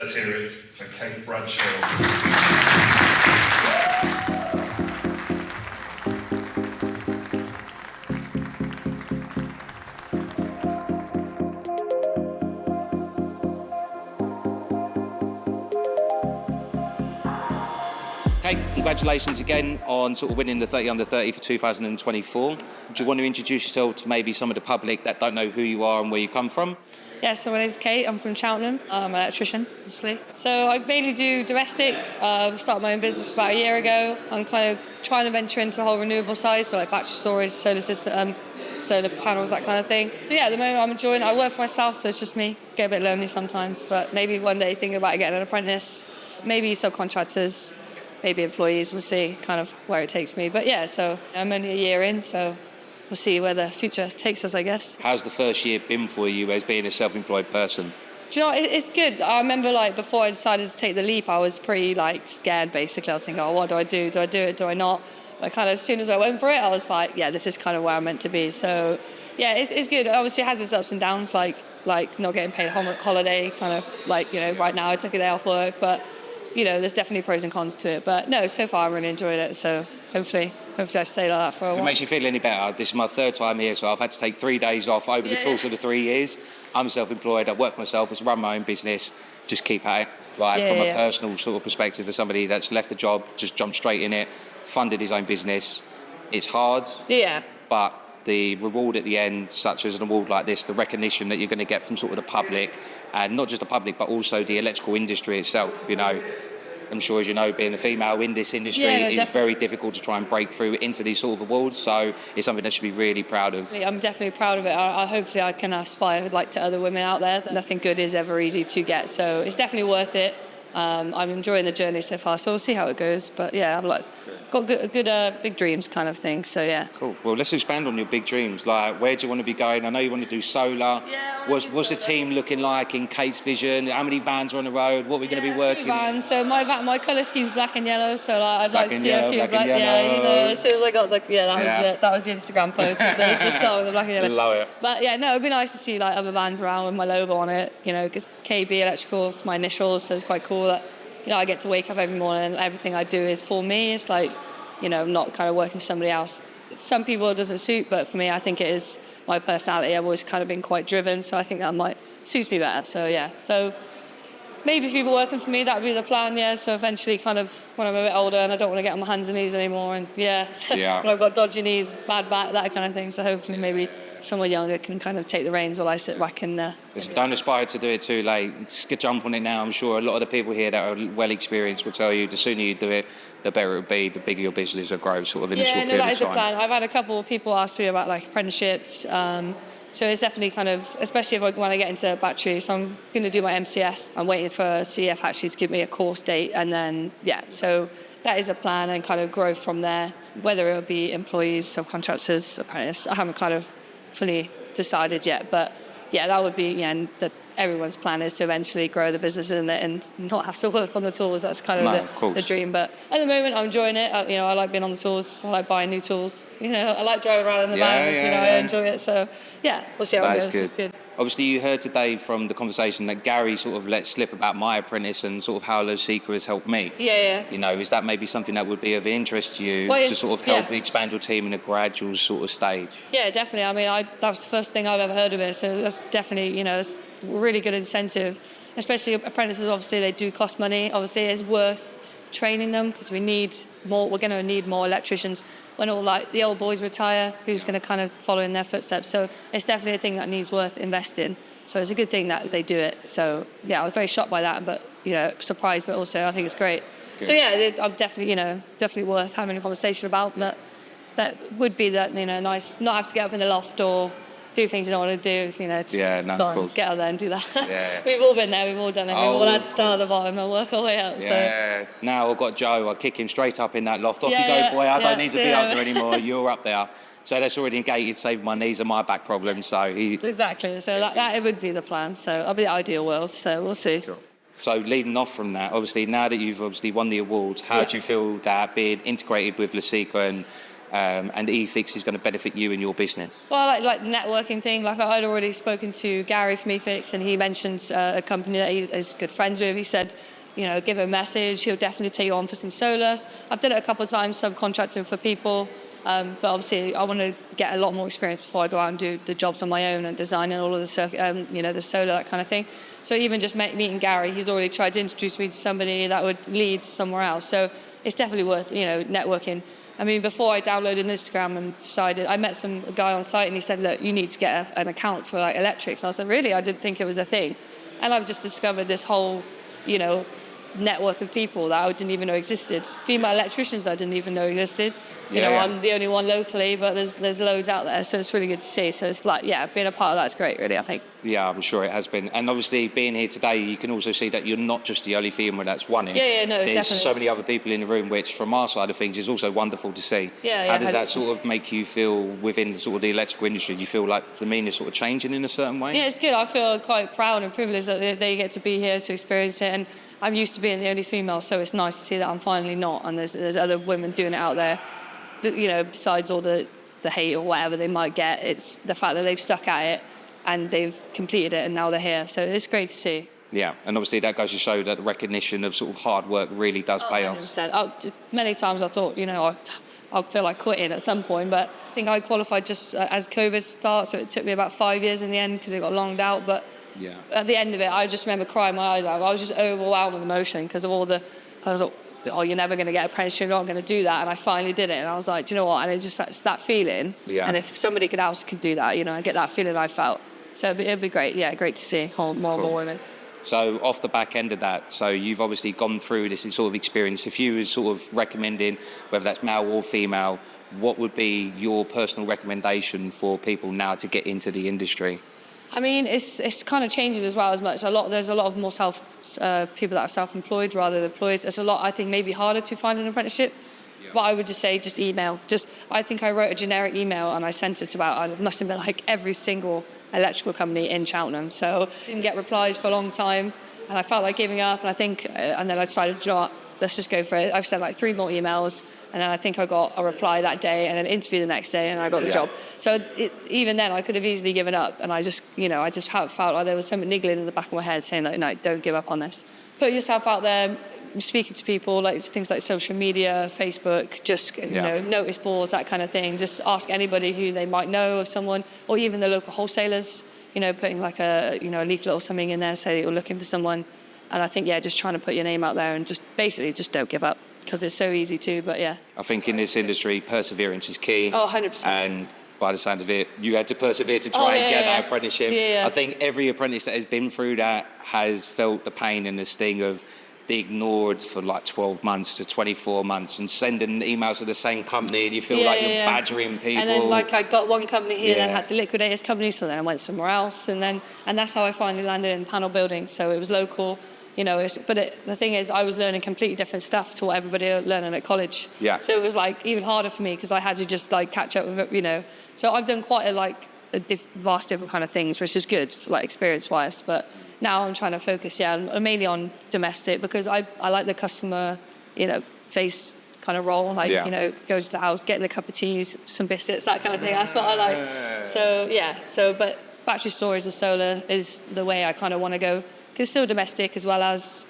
Let's hear it for Kate Bradshaw. Kate, congratulations again on sort of winning the 30 under 30 for 2024. Do you want to introduce yourself to maybe some of the public that don't know who you are and where you come from? Yeah, so my name's Kate, I'm from Cheltenham. I'm an electrician, obviously. So I mainly do domestic. Started my own business about a year ago. I'm kind of trying to venture into the whole renewable side, so like battery storage, solar system, solar panels, that kind of thing. So yeah, at the moment I'm enjoying it. I work for myself, so it's just me. Get a bit lonely sometimes, but maybe one day thinking about getting an apprentice, maybe subcontractors, maybe employees, we'll see kind of where it takes me. But yeah, so I'm only a year in, so we'll see where the future takes us, I guess. How's the first year been for you as being a self-employed person? Do you know, it's good. I remember like before I decided to take the leap, I was pretty like scared basically. I was thinking, oh, what do I do? Do I do it? Do I not? But kind of as soon as I went for it, I was like, yeah, this is kind of where I'm meant to be. So yeah, it's good. Obviously it has its ups and downs, like not getting paid holiday, kind of like, you know, right now I took a day off work, but you know, there's definitely pros and cons to it. But no, so far I really enjoyed it. So hopefully I stay like that for a while. If it makes you feel any better, this is my third time here, so I've had to take 3 days off over the course of the 3 years. I'm self-employed, I work for myself, I run my own business, just keep at it. Like from a personal sort of perspective, for somebody that's left a job, just jumped straight in it, funded his own business. It's hard, but the reward at the end, such as an award like this, the recognition that you're going to get from sort of the public, and not just the public, but also the electrical industry itself, you know. I'm sure, as you know, being a female in this industry is very difficult to try and break through into these sort of awards. So it's something that should be really proud of. I'm definitely proud of it. Hopefully I can aspire like to other women out there. Nothing good is ever easy to get. So it's definitely worth it. I'm enjoying the journey so far. So we'll see how it goes. But yeah, I've got good big dreams kind of thing. So yeah. Cool. Well, let's expand on your big dreams. Like, where do you want to be going? I know you want to do solar. Yeah. What's the team looking like in Kate's vision? How many vans are on the road? What are we going to be working? Vans. So my colour scheme's black and yellow. So like, I'd like to see a few black. Yeah, you know. As soon as I got that was the Instagram post. The song, the black and yellow. Love it. But yeah, no, it'd be nice to see like other vans around with my logo on it. You know, because KB Electrical is my initials, so it's quite cool that, you know, I get to wake up every morning and everything I do is for me. It's like, you know, I'm not kind of working for somebody else. Some people it doesn't suit, but for me, I think it is my personality. I've always kind of been quite driven, so I think that might suit me better. So yeah, so maybe people working for me, that would be the plan, yeah. So eventually kind of when I'm a bit older and I don't want to get on my hands and knees anymore, and when I've got dodgy knees, bad back, that kind of thing. So hopefully maybe someone younger can kind of take the reins while I sit back in there. Don't aspire to do it too late. Just jump on it now. I'm sure a lot of the people here that are well experienced will tell you the sooner you do it, the better it will be, the bigger your business will grow sort of in a short period of time. Yeah, that is the plan. I've had a couple of people ask me about like apprenticeships. So it's definitely kind of, especially when I get into battery, so I'm going to do my MCS. I'm waiting for CF actually to give me a course date, and then, so that is a plan, and kind of grow from there, whether it'll be employees, subcontractors, apprentices. I haven't kind of fully decided yet, but yeah, that would be, and everyone's plan is to eventually grow the business in it and not have to work on the tools. That's kind of the dream. But at the moment, I'm enjoying it. I like being on the tools. I like buying new tools. You know, I like driving around in the vans. I enjoy it. So yeah, we'll see how it goes. It's good. Obviously, you heard today from the conversation that Gary sort of let slip about my apprentice and sort of how Luceco has helped me. Yeah. You know, is that maybe something that would be of interest to you to sort of help expand your team in a gradual sort of stage? Yeah, definitely. I mean, that was the first thing I've ever heard of it. So that's definitely, it's really good incentive, especially apprentices. Obviously, they do cost money. Obviously, it's worth training them because we need more. We're going to need more electricians when all like the old boys retire. Who's going to kind of follow in their footsteps? So it's definitely a thing that needs worth investing. So it's a good thing that they do it. So yeah, I was very shocked by that, but surprised, but also I think it's great. Good. So yeah, I'm definitely worth having a conversation about. But that would be that nice, not have to get up in the loft or do things you don't want to do, get out there and do that. Yeah. We've all been there, we've all done it. We've all had to start at the bottom and work our way up. Yeah. So. Now I've got Joe, I'll kick him straight up in that loft. Off you go, boy, I don't need to be up there anymore, you're up there. So that's already negated, saved my knees and my back problems. So Exactly, so that would be the plan. So that'll be the ideal world, so we'll see. Sure. So leading off from that, obviously, now that you've won the awards, how do you feel that being integrated with Luceco and and efixx is going to benefit you and your business? Well, like the networking thing. Like I'd already spoken to Gary from efixx, and he mentioned a company that he is good friends with. He said, give him a message. He'll definitely take you on for some solar. I've done it a couple of times, subcontracting for people. But obviously, I want to get a lot more experience before I go out and do the jobs on my own and designing all of the circuit, the solar, that kind of thing. So even just meeting Gary, he's already tried to introduce me to somebody that would lead somewhere else. So it's definitely worth, networking. I mean, before I downloaded Instagram and decided, I met some guy on site and he said, look, you need to get an account for like electrics. I was like, really? I didn't think it was a thing. And I've just discovered this whole, network of people that I didn't even know existed. Female electricians I didn't even know existed. I'm the only one locally, but there's loads out there, so it's really good to see. So it's like, being a part of that's great, really, I think. Yeah, I'm sure it has been. And obviously, being here today, you can also see that you're not just the only female that's won it. No, There's definitely. so many other people in the room, which from our side of things is also wonderful to see. How does that sort of make you feel within sort of the electrical industry? Do you feel like the demeanour is sort of changing in a certain way? Yeah, it's good. I feel quite proud and privileged that they get to be here to experience it. And I'm used to being the only female, so it's nice to see that I'm finally not. And there's other women doing it out there. But, besides all the hate or whatever they might get, it's the fact that they've stuck at it and they've completed it and now they're here. So it's great to see. Yeah, and obviously that goes to show that the recognition of sort of hard work really does pay off. 100%. Many times I thought, I feel like quitting at some point, but I think I qualified just as COVID started, so it took me about 5 years in the end because it got longed out. But at the end of it, I just remember crying my eyes out. I was just overwhelmed with emotion because of I was like, oh, you're never going to get an apprenticeship, you're not going to do that. And I finally did it. And I was like, do you know what? And it's just that feeling. Yeah. And if somebody else could do that, I get that feeling I felt. So it'd be great. Yeah, great to see more and more women. So off the back end of that, so you've obviously gone through this sort of experience. If you were sort of recommending, whether that's male or female, what would be your personal recommendation for people now to get into the industry? I mean, it's kind of changing as well. There's a lot of more people that are self-employed rather than employees. There's a lot, I think, maybe harder to find an apprenticeship. Yeah. But I would just say, just email. I think I wrote a generic email and I sent it to it must have been like every single electrical company in Cheltenham. So didn't get replies for a long time, and I felt like giving up. And I think, and then I decided, let's just go for it. I've sent like 3 more emails. And then I think I got a reply that day and an interview the next day and I got the job. So even then I could have easily given up. And I just, I just felt like there was something niggling in the back of my head saying like, no, don't give up on this. Put yourself out there, speaking to people, like things like social media, Facebook, just, notice boards, that kind of thing. Just ask anybody who they might know of someone, or even the local wholesalers, putting like a leaflet or something in there, say you're looking for someone. And I think, just trying to put your name out there and just don't give up. Because it's so easy to, but I think in this industry, perseverance is key. Oh, 100%. And by the sound of it, you had to persevere to try and get that apprenticeship. Yeah. I think every apprentice that has been through that has felt the pain and the sting of being ignored for like 12 months to 24 months and sending emails to the same company and you feel like you're badgering people. And then like I got one company here, then had to liquidate his company, so then I went somewhere else. And that's how I finally landed in panel building. So it was local. The thing is, I was learning completely different stuff to what everybody was learning at college. Yeah. So it was like even harder for me because I had to just like catch up with it, So I've done quite a vast different kind of things, which is good, like experience-wise. But now I'm trying to focus, mainly on domestic because I like the customer, face kind of role, go to the house, getting a cup of tea, some biscuits, that kind of thing. That's what I like. But battery storage and solar is the way I kind of want to go. It's still domestic as well as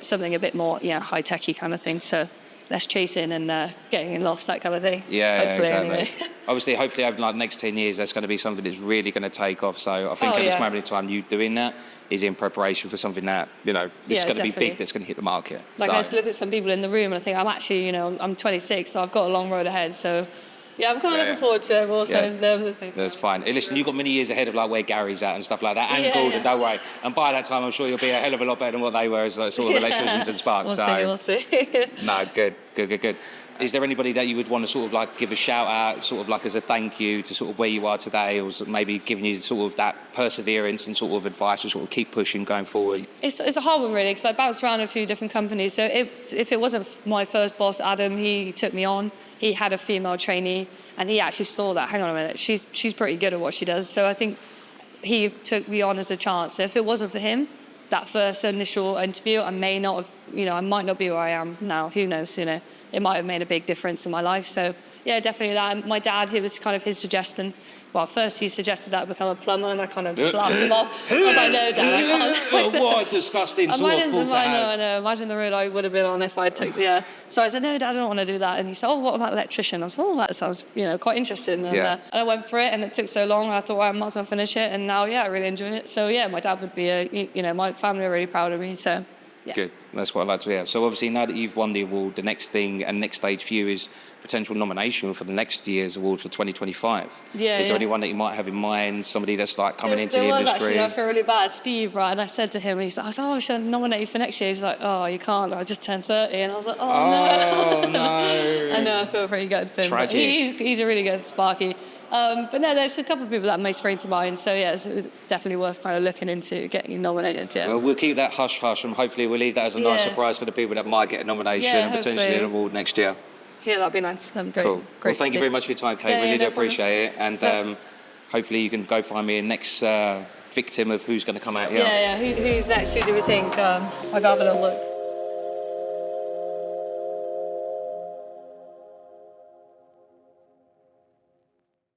something a bit more, high-techy kind of thing. So less chasing and getting lost, that kind of thing. Yeah, hopefully, exactly. Anyway. Obviously, hopefully over the next 10 years, that's going to be something that's really going to take off. So I think at this moment in time, you doing that is in preparation for something that, is going to be big, that's going to hit the market. I just look at some people in the room and I think I'm actually, I'm 26, so I've got a long road ahead. So yeah, I'm kind of looking forward to it. I'm also nervous at the same time. That's fine. Hey, listen, you've got many years ahead of like where Gary's at and stuff like that, and Gordon, don't worry. And by that time, I'm sure you'll be a hell of a lot better than what they were as like, sort of electricians and sparks. We'll see. No, good. Is there anybody that you would want to sort of like give a shout out, sort of like as a thank you to sort of where you are today, or maybe giving you sort of that perseverance and sort of advice to sort of keep pushing going forward? It's a hard one really, because I bounced around a few different companies. So if it wasn't my first boss, Adam, he took me on. He had a female trainee, and he actually saw that. Hang on a minute, she's pretty good at what she does. So I think he took me on as a chance. So if it wasn't for him, that first initial interview, I may not have, I might not be where I am now. Who knows? It might have made a big difference in my life. So Yeah, definitely that. And my dad, it was kind of his suggestion. Well, first he suggested that I become a plumber, and I kind of just laughed him off. I was like, no, Dad, I can't. Well, what a disgusting sort of thought to have. I know. Imagine the road I would have been on if I took the. So I said, no, Dad, I don't want to do that. And he said, oh, what about electrician? I said, oh, that sounds, quite interesting. And, and I went for it, and it took so long. I thought, well, I might as well finish it. And now, I really enjoy it. So yeah, my dad would be, my family are really proud of me. So. Yeah. Good. That's what I'd like to hear. So obviously now that you've won the award, the next thing and next stage for you is potential nomination for the next year's award for 2025. Yeah. Is there anyone that you might have in mind, somebody that's like coming into the industry? Actually, I feel really bad. Steve, right? And I said to him, I said, oh, I should nominate you for next year. He's like, oh, you can't. I just turned 30. And I was like, oh, no. Oh, no. I know, I feel pretty good for him. Tragic. He's a really good Sparky. But no, there's a couple of people that may spring to mind. So yeah, it's definitely worth kind of looking into getting you nominated. Yeah. Well, we'll keep that hush and hopefully we'll leave that as a nice surprise for the people that might get a nomination and potentially an award next year. Yeah, that'd be nice. That'd be great. Cool. Great Well, thank you very much for your time, Kate. Really do appreciate it. And hopefully you can go find me a next victim of who's going to come out here. Yeah. Who's next? Who do we think? I'll go have a little look.